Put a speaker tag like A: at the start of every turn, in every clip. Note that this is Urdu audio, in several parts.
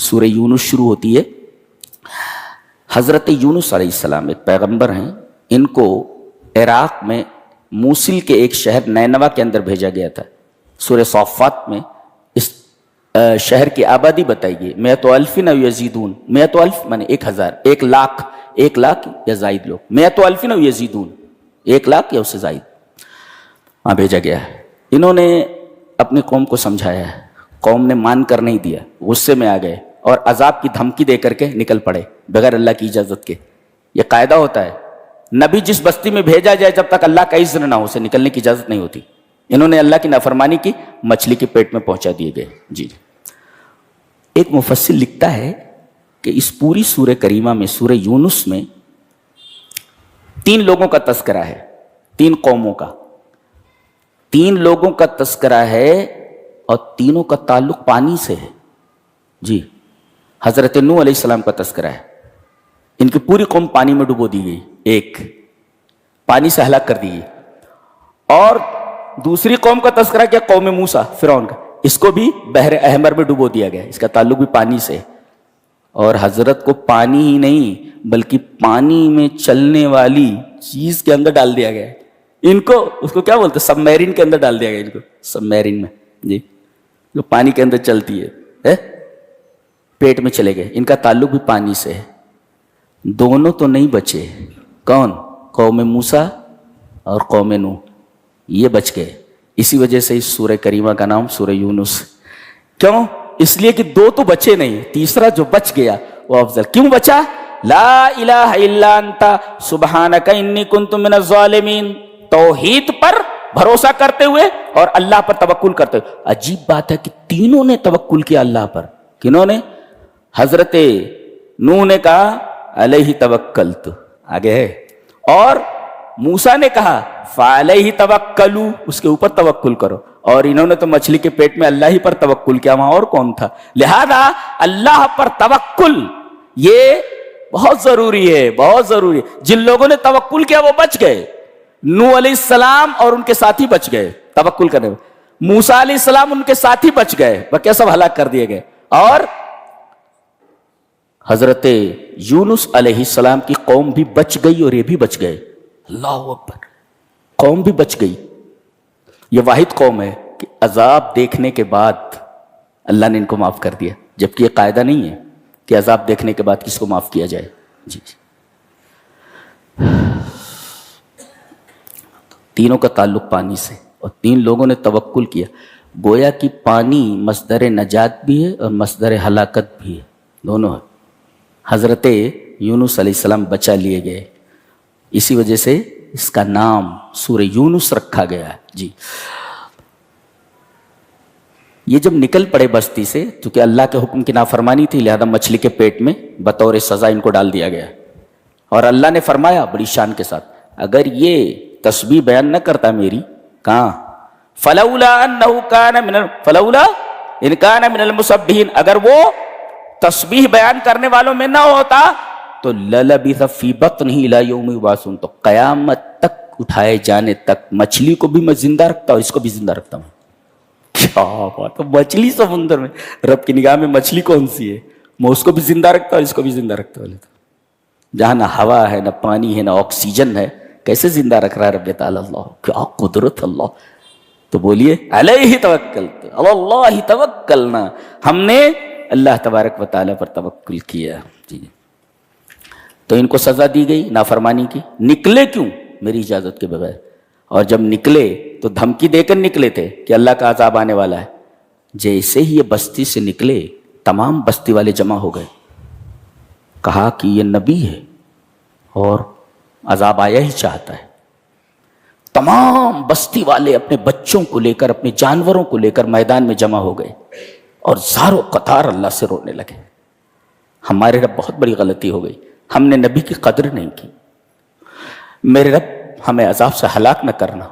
A: سورہ یونس شروع ہوتی ہے. حضرت یونس علیہ السلام ایک پیغمبر ہیں. ان کو عراق میں موصل کے ایک شہر نینوا کے اندر بھیجا گیا تھا. سورہ صافات میں اس شہر کی آبادی بتائی گئی. 100,000 او یزیدون. 100,000 مانے 1,000، 1 لاکھ یا زائد لوگ. 100,000 او یزیدون، 1 لاکھ یا اس سے زائد وہاں بھیجا گیا ہے. انہوں نے اپنی قوم کو سمجھایا ہے. قوم نے مان کر نہیں دیا، غصے میں آ گئے اور عذاب کی دھمکی دے کر کے نکل پڑے بغیر اللہ کی اجازت کے. یہ قاعدہ ہوتا ہے، نبی جس بستی میں بھیجا جائے جب تک اللہ کا اذن نہ ہو اسے نکلنے کی اجازت نہیں ہوتی. انہوں نے اللہ کی نافرمانی کی، مچھلی کے پیٹ میں پہنچا دیے گئے. جی ایک مفسر لکھتا ہے کہ اس پوری سورہ کریمہ میں، سورہ یونس میں 3 لوگوں کا تذکرہ ہے، 3 قوموں کا. 3 لوگوں کا تذکرہ ہے اور تینوں کا تعلق پانی سے ہے. جی حضرت نوح علیہ السلام کا تذکرہ ہے. ان کی پوری قوم پانی میں ڈبو دی گئی، ایک پانی سے ہلاک کر دی گئی. اور دوسری قوم کا تذکرہ کیا؟ قوم موسیٰ، فرعون کا. اس کو بھی بحر احمر میں ڈبو دیا گیا، اس کا تعلق بھی پانی سے. اور حضرت کو پانی ہی نہیں بلکہ پانی میں چلنے والی چیز کے اندر ڈال دیا گیا. ان کو اس کو کیا بولتے ہیں؟ سب میرین کے اندر ڈال دیا گیا. ان کو سب میرین میں، جی جو پانی کے اندر چلتی ہے، پیٹ میں چلے گئے. ان کا تعلق بھی پانی سے ہے. دونوں تو نہیں بچے. کون؟ قوم موسیٰ اور قوم نوح، یہ بچ گئے. اسی وجہ سے اس سورہ کریمہ کا نام سورہ یونس. کیوں؟ اس لیے کہ 2 تو بچے نہیں، تیسرا جو بچ گیا وہ افضل. کیوں بچا؟ لا الہ الا انت سبحانک انی کنت من الظالمین. توحید پر بھروسہ کرتے ہوئے اور اللہ پر توکل کرتے ہوئے. عجیب بات ہے کہ تینوں نے توکل کیا اللہ پر. کنہوں نے؟ حضرت نوح نے کہا علیہ توکلت، آگے ہے. اور موسیٰ نے کہا فعلیہ توکلوا، اس کے اوپر توکل کرو. اور انہوں نے تو مچھلی کے پیٹ میں اللہ ہی پر توکل کیا، وہاں اور کون تھا؟ لہذا اللہ پر توکل یہ بہت ضروری ہے، بہت ضروری ہے. جن لوگوں نے توکل کیا وہ بچ گئے. نوح علیہ السلام اور ان کے ساتھی بچ گئے توکل کرنے میں. موسیٰ علیہ السلام ان کے ساتھی بچ گئے، باقی سب ہلاک کر دیے گئے. اور حضرت یونس علیہ السلام کی قوم بھی بچ گئی اور یہ بھی بچ گئے. اللہ اکبر، قوم بھی بچ گئی. یہ واحد قوم ہے کہ عذاب دیکھنے کے بعد اللہ نے ان کو معاف کر دیا، جبکہ یہ قاعدہ نہیں ہے کہ عذاب دیکھنے کے بعد کس کو معاف کیا جائے. جی تینوں کا تعلق پانی سے اور 3 لوگوں نے توکل کیا. گویا کہ پانی مصدر نجات بھی ہے اور مصدر ہلاکت بھی ہے، دونوں ہے. حضرت یونس علیہ السلام بچا لیے گئے، اسی وجہ سے اس کا نام سورہ یونس رکھا گیا ہے. جی یہ جب نکل پڑے بستی سے، چونکہ اللہ کے حکم کی نافرمانی تھی لہذا مچھلی کے پیٹ میں بطور سزا ان کو ڈال دیا گیا. اور اللہ نے فرمایا بڑی شان کے ساتھ، اگر یہ تسبیح بیان نہ کرتا میری، کہاں فلولا انہ کان من المسبحین، اگر وہ تسبیح بیان کرنے والوں میں نہ ہوتا تو للبث فی بطنہ الی یوم یبعثون، تو قیامت تک اٹھائے جانے تک مچھلی کو بھی میں زندہ رکھتا ہوں، اس کو بھی زندہ رکھتا ہوں. کیا بات ہے! مچھلی سمندر میں، رب کی نگاہ میں مچھلی کون سی ہے؟ میں اس کو بھی زندہ رکھتا ہوں، اس کو بھی زندہ رکھتا ہوں. جہاں نہ ہوا ہے، نہ پانی ہے، نہ آکسیجن ہے، کیسے زندہ رکھ رہا ہے رب تعالی؟ اللہ کیا قدرت اللہ. تو بولیے علیہ توکلت، اللہ توکلنا، ہم نے اللہ تبارک و تعالیٰ پر توکل کیا. جی تو ان کو سزا دی گئی نافرمانی کی. نکلے کیوں؟ میری اجازت کے بغیر. اور جب نکلے تو دھمکی دے کر نکلے تھے کہ اللہ کا عذاب آنے والا ہے. جیسے ہی یہ بستی سے نکلے تمام بستی والے جمع ہو گئے. کہا کہ یہ نبی ہے اور عذاب آیا ہی چاہتا ہے. تمام بستی والے اپنے بچوں کو لے کر، اپنے جانوروں کو لے کر میدان میں جمع ہو گئے اور زارو قطار اللہ سے رونے لگے. ہمارے رب بہت بڑی غلطی ہو گئی، ہم نے نبی کی قدر نہیں کی. میرے رب ہمیں عذاب سے ہلاک نہ کرنا.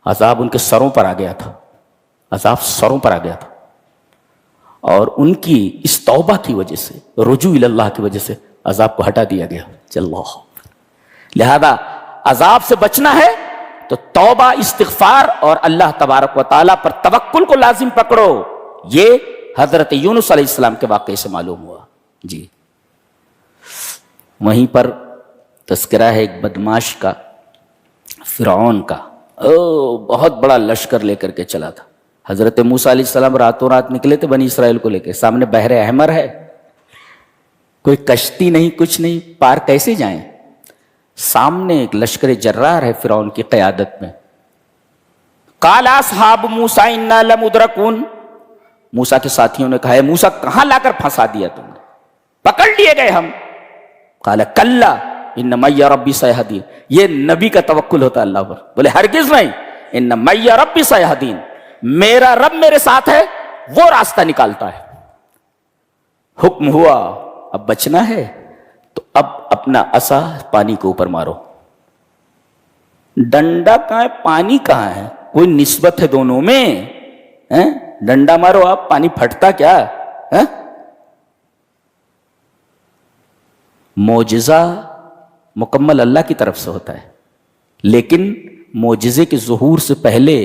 A: عذاب ان کے سروں پر آ گیا تھا، عذاب سروں پر آ گیا تھا. اور ان کی اس توبہ کی وجہ سے، رجوع اللہ کی وجہ سے عذاب کو ہٹا دیا گیا. اللہ لہذا عذاب سے بچنا ہے تو توبہ، استغفار اور اللہ تبارک و تعالیٰ پر توکل کو لازم پکڑو. یہ حضرت یونس علیہ السلام کے واقعے سے معلوم ہوا. جی وہیں پر تذکرہ ہے ایک بدماش کا، فرعون کا. بہت بڑا لشکر لے کر کے چلا تھا. حضرت موسیٰ علیہ السلام راتوں رات نکلے تھے بنی اسرائیل کو لے کے. سامنے بحر احمر ہے، کوئی کشتی نہیں، کچھ نہیں، پار کیسے جائیں؟ سامنے ایک لشکر جرار ہے فرعون کی قیادت میں. قال اصحاب موسیٰ انا لمدرکون، موسیٰ کے ساتھیوں نے کہا ہے موسیٰ کہاں لا کر پھنسا دیا تم نے، پکڑ لیے گئے ہم. قال کلا ان معی ربی سیہدین، یہ نبی کا توکل ہوتا ہے اللہ پر. بولے ہرگز نہیں، ان معی ربی سیہدین، میرا رب میرے ساتھ ہے، وہ راستہ نکالتا ہے. حکم ہوا اب بچنا ہے تو اب اپنا عصا پانی کے اوپر مارو. ڈنڈا کہاں ہے، پانی کہاں ہے؟ کوئی نسبت ہے دونوں میں؟ ڈنڈا مارو آپ، پانی پھٹتا کیا؟ معجزہ مکمل اللہ کی طرف سے ہوتا ہے، لیکن معجزے کے ظہور سے پہلے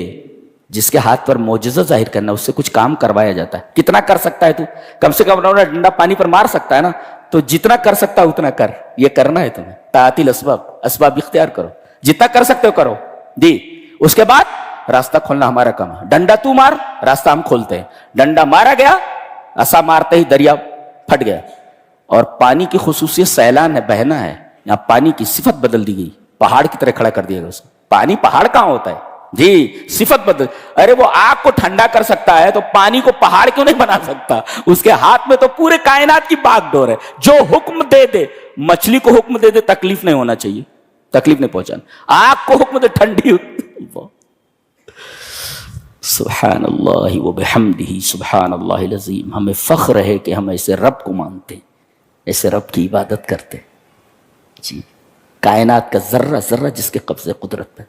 A: جس کے ہاتھ پر معجزہ ظاہر کرنا، اس سے کچھ کام کروایا جاتا ہے. کتنا کر سکتا ہے تو؟ کم سے کم ڈنڈا پانی پر مار سکتا ہے نا، تو جتنا کر سکتا ہے اتنا کر. یہ کرنا ہے تمہیں، طاعت الاسباب، اسباب اختیار کرو، جتنا کر سکتے ہو کرو. جی اس کے بعد راستہ کھولنا ہمارا کام ہے. ڈنڈا تو مار، راستہ ہم کھولتے ہیں. ڈنڈا مارا گیا، عصا مارتے ہی دریا پھٹ گیا. اور پانی کی خصوصیت سیلان ہے، بہنا ہے. یہاں پانی کی صفت بدل دی گئی، پہاڑ کی طرح کھڑا کر دیا گیا اس کو. پانی پہاڑ کہاں ہوتا ہے جی؟ صفت بدل. ارے وہ آگ کو ٹھنڈا کر سکتا ہے تو پانی کو پہاڑ کیوں نہیں بنا سکتا؟ اس کے ہاتھ میں تو پورے کائنات کی باغ ڈور ہے. جو حکم دے دے، مچھلی کو حکم دے دے تکلیف نہیں ہونا چاہیے، تکلیف نہیں پہنچانا. آگ کو حکم دے ٹھنڈی. سبحان اللہ وبحمدہ سبحان اللہ العظیم. ہمیں فخر ہے کہ ہم ایسے رب کو مانتے ہیں، ایسے رب کی عبادت کرتے جی. کائنات کا ذرہ ذرہ جس کے قبضے قدرت پہ.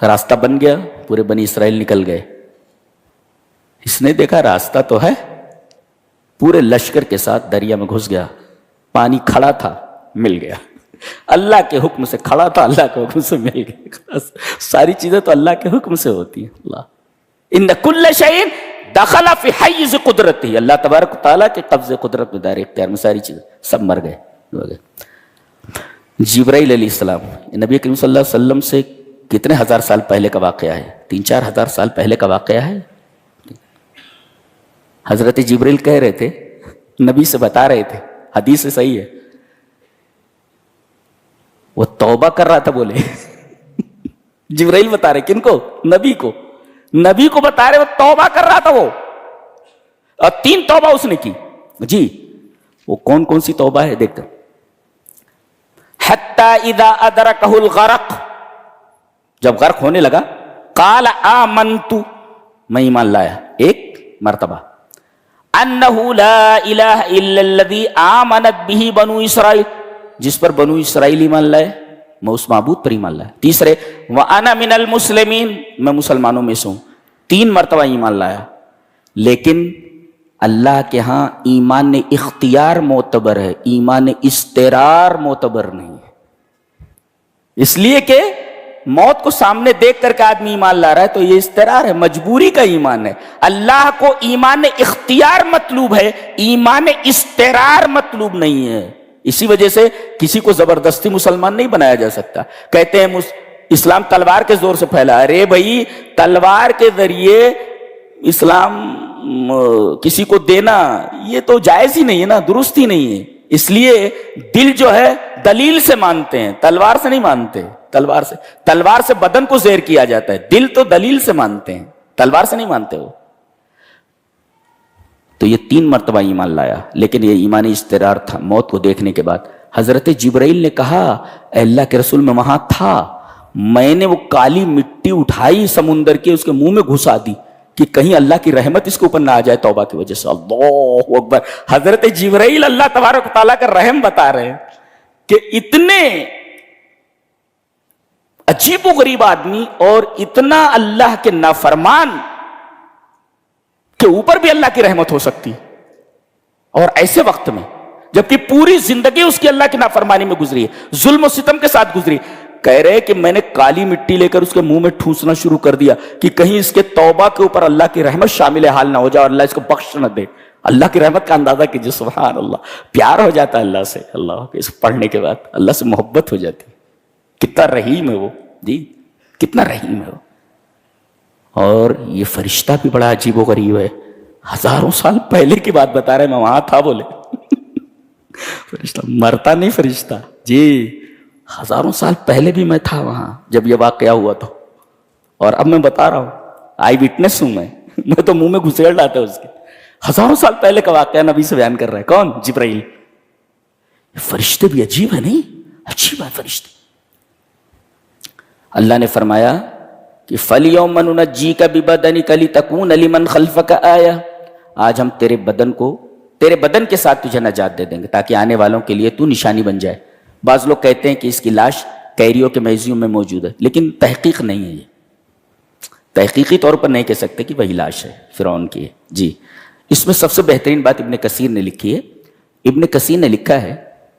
A: راستہ بن گیا، پورے بنی اسرائیل نکل گئے. اس نے دیکھا راستہ تو ہے، پورے لشکر کے ساتھ دریا میں گھس گیا. پانی کھڑا تھا، مل گیا. اللہ کے حکم سے کھڑا تھا، اللہ کے حکم سے مل گیا. ساری چیزیں تو اللہ کے حکم سے ہوتی ہیں. اللہ ان کل شیء دخل فی حیز قدرتی، اللہ تبارک و تعالیٰ کے قبضے قدرت میں، دائرے اختیار میں ساری چیزیں. سب مر گئے. جبرائیل علیہ السلام نبی کریم صلی اللہ علیہ وسلم سے کتنے ہزار سال پہلے کا واقعہ ہے؟ 3-4 ہزار سال پہلے کا واقعہ ہے. حضرت جبرائیل کہہ رہے تھے، نبی سے بتا رہے تھے، حدیث سے صحیح ہے، وہ توبہ کر رہا تھا. بولے جبرائیل بتا رہے کن کو؟ نبی کو بتا رہے وہ توبہ کر رہا تھا. وہ اور 3 توبہ اس نے کی. جی وہ کون کون سی توبہ ہے دیکھتے. حتی اذا ادرکہ الغرق، جب غرق ہونے لگا، قال آمنت، میں ایمان لایا 1 مرتبہ، انہ لا الہ الا الذی آمنت بہ بنو اسرائیل، جس پر بنو اسرائیل ایمان لائے، میں اس معبود پر ایمان لایا. 3 وَأَنَا مِنَ الْمُسْلِمِينَ، میں مسلمانوں میں سے ہوں. 3 مرتبہ ایمان لایا. لیکن اللہ کے ہاں ایمان اختیار معتبر ہے، ایمان استقرار معتبر نہیں ہے. اس لیے کہ موت کو سامنے دیکھ کر کے آدمی ایمان لا رہا ہے تو یہ استقرار ہے، مجبوری کا ایمان ہے. اللہ کو ایمان اختیار مطلوب ہے، ایمان استقرار مطلوب نہیں ہے. اسی وجہ سے کسی کو زبردستی مسلمان نہیں بنایا جا سکتا. کہتے ہیں اسلام تلوار کے زور سے پھیلا. ارے بھائی تلوار کے ذریعے اسلام کسی کو دینا یہ تو جائز ہی نہیں ہے نا، درست ہی نہیں ہے. اس لیے دل جو ہے دلیل سے مانتے ہیں، تلوار سے نہیں مانتے. تلوار سے بدن کو زیر کیا جاتا ہے، دل تو دلیل سے مانتے ہیں، تلوار سے نہیں مانتے وہ. تو یہ 3 مرتبہ ایمان لایا، لیکن یہ ایمان استقرار تھا. موت کو دیکھنے کے بعد حضرت جبرائیل نے کہا اے اللہ کے رسول میں وہاں تھا، میں نے وہ کالی مٹی اٹھائی سمندر کے، اس کے منہ میں گھسا دی کہ کہیں اللہ کی رحمت اس کے اوپر نہ آ جائے توبہ کی وجہ سے. اللہ اکبر. حضرت جبرائیل اللہ تبارک و تعالیٰ کا رحم بتا رہے ہیں کہ اتنے عجیب و غریب آدمی اور اتنا اللہ کے نافرمان کے اوپر بھی اللہ کی رحمت ہو سکتی، اور ایسے وقت میں جبکہ پوری زندگی اس کی اللہ کی نافرمانی میں گزری ہے، ظلم و ستم کے ساتھ گزری. کہہ رہے کہ میں نے کالی مٹی لے کر اس کے منہ میں ٹھوسنا شروع کر دیا کہ کہیں اس کے توبہ کے اوپر اللہ کی رحمت شامل حال نہ ہو جائے اور اللہ اس کو بخش نہ دے. اللہ کی رحمت کا اندازہ کیجیے. سبحان اللہ, پیار ہو جاتا ہے اللہ سے. اللہ کے اس پڑھنے کے بعد اللہ سے محبت ہو جاتی. کتنا رحیم ہے وہ جی, کتنا رحیم ہے وہ. اور یہ فرشتہ بھی بڑا عجیب و غریب ہے. ہزاروں سال پہلے کی بات بتا رہے, میں وہاں تھا بولے. فرشتہ مرتا نہیں فرشتہ جی. ہزاروں سال پہلے بھی میں تھا وہاں جب یہ واقعہ ہوا تو, اور اب میں بتا رہا ہوں, آئی وٹنس ہوں میں تو منہ میں گھسیڑ لاتا ہے اس کے. ہزاروں سال پہلے کا واقعہ نبی سے بیان کر رہا ہے. کون؟ جبرائیل. فرشتے بھی عجیب ہے نہیں, عجیب ہے فرشتے. اللہ نے فرمایا کہ فَالْيَوْمَ نُنَجِّيكَ بِبَدَنِكَ لِتَكُونَ لِمَنْ خَلْفَكَ آیَةً, آج ہم تیرے بدن کے ساتھ تجھے نجات دے دیں گے تاکہ آنے والوں کے لیے تو نشانی بن جائے. بعض لوگ کہتے ہیں کہ اس کی لاش کیریو کے میوزیم میں موجود ہے, لیکن تحقیق نہیں ہے. یہ تحقیقی طور پر نہیں کہہ سکتے کہ وہی لاش ہے, فرعون کی ہے جی. اس میں سب سے بہترین بات ابن کثیر نے لکھی ہے. ابن کثیر نے لکھا ہے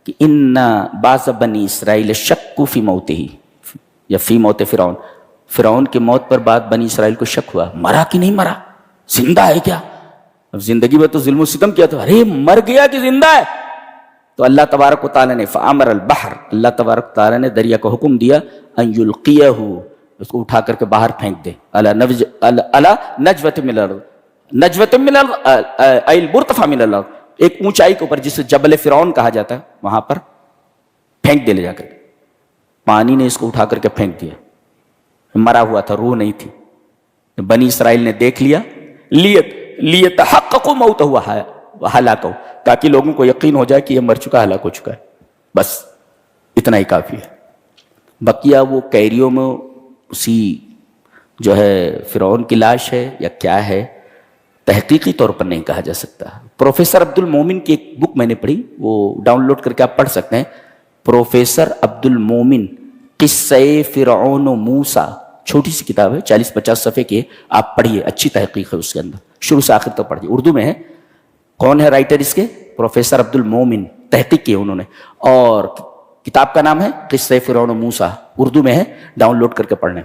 A: کہ ان بعض بنی اسرائیل شکوا فی موتہ, یا فی موت فرعون, فرعون کی موت پر بعد بنی اسرائیل کو شک ہوا, مرا کہ نہیں مرا, زندہ ہے کیا. اب زندگی میں تو ظلم و ستم کیا, تو ارے مر گیا کہ زندہ ہے. تو اللہ تبارک و تعالیٰ نے فامر البحر, اللہ تبارک و تعالیٰ نے دریا کو حکم دیا ان یلقیہ, اس کو اٹھا کر کے باہر پھینک دے. الا نجوۃ من الارض, نجوۃ من المرتفع من الارض, ایک اونچائی کے اوپر جسے جبل فرعون کہا جاتا ہے, وہاں پر پھینک دے لے جا کر. پانی نے اس کو اٹھا کر کے پھینک دیا. مرا ہوا تھا, روح نہیں تھی. بنی اسرائیل نے دیکھ لیا, لیتحققوا موتہ وہلاکہ, تاکہ لوگوں کو یقین ہو جائے کہ یہ مر چکا, ہلاک ہو چکا ہے. بس اتنا ہی کافی ہے. بقیہ وہ کیریوں میں اسی جو ہے فرعون کی لاش ہے یا کیا ہے, تحقیقی طور پر نہیں کہا جا سکتا. پروفیسر عبد المومن کی ایک بک میں نے پڑھی, وہ ڈاؤن لوڈ کر کے آپ پڑھ سکتے ہیں. پروفیسر عبد المومن قصہ فرعون و موسیٰ, چھوٹی سی کتاب ہے, 40-50 صفحے کی, آپ پڑھیے, اچھی تحقیق ہے اس کے اندر, شروع سے آخر تک پڑھیے. اردو میں ہے. کون ہے رائٹر اس کے؟ پروفیسر عبد المومن, تحقیق کی انہوں نے, اور کتاب کا نام ہے قصہ فرعون و موسیٰ, اردو میں ہے, ڈاؤن لوڈ کر کے پڑھنے.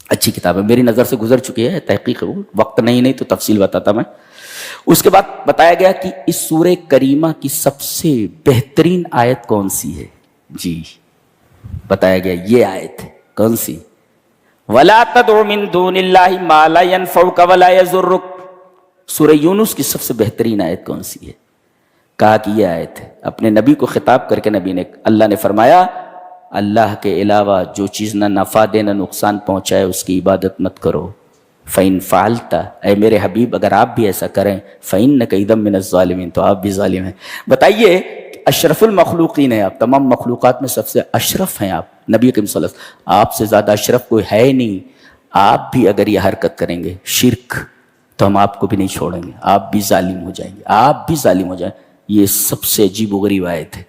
A: اچھی کتاب ہے, میری نظر سے گزر چکی ہے, تحقیق ہے وہ, وقت نہیں تو تفصیل بتاتا میں. اس کے بعد بتایا گیا کہ اس سورہ کریمہ کی سب سے بہترین آیت کون سی ہے جی. بتایا گیا یہ آیت ہے. کون سی؟ وَلَا تَدْعُ مِن دُونِ اللَّهِ مَا لَا يَنْفَعُكَ وَلَا يَضُرُّكَ. سورہ یونس کی سب سے بہترین آیت کون سی ہے؟ کہا کہ یہ آیت ہے. اپنے نبی کو خطاب کر کے نبی نے, اللہ نے فرمایا اللہ کے علاوہ جو چیز نہ نفع دے نہ نقصان پہنچائے اس کی عبادت مت کرو. فَإِن فَعَلْتَ, اے میرے حبیب اگر آپ بھی ایسا کریں, فَإِنَّكَ إِذًا مِّنَ الظَّالِمِينَ, تو آپ بھی ظالم ہیں. بتائیے, اشرف المخلوقین ہیں آپ, تمام مخلوقات میں سب سے اشرف ہیں آپ, نبی کریم صلی اللہ علیہ وسلم, آپ سے زیادہ اشرف کوئی ہے نہیں. آپ بھی اگر یہ حرکت کریں گے شرک, تو ہم آپ کو بھی نہیں چھوڑیں گے, آپ بھی ظالم ہو جائیں گے, آپ بھی ظالم ہو جائیں. یہ سب سے عجیب و غریب آیت ہے.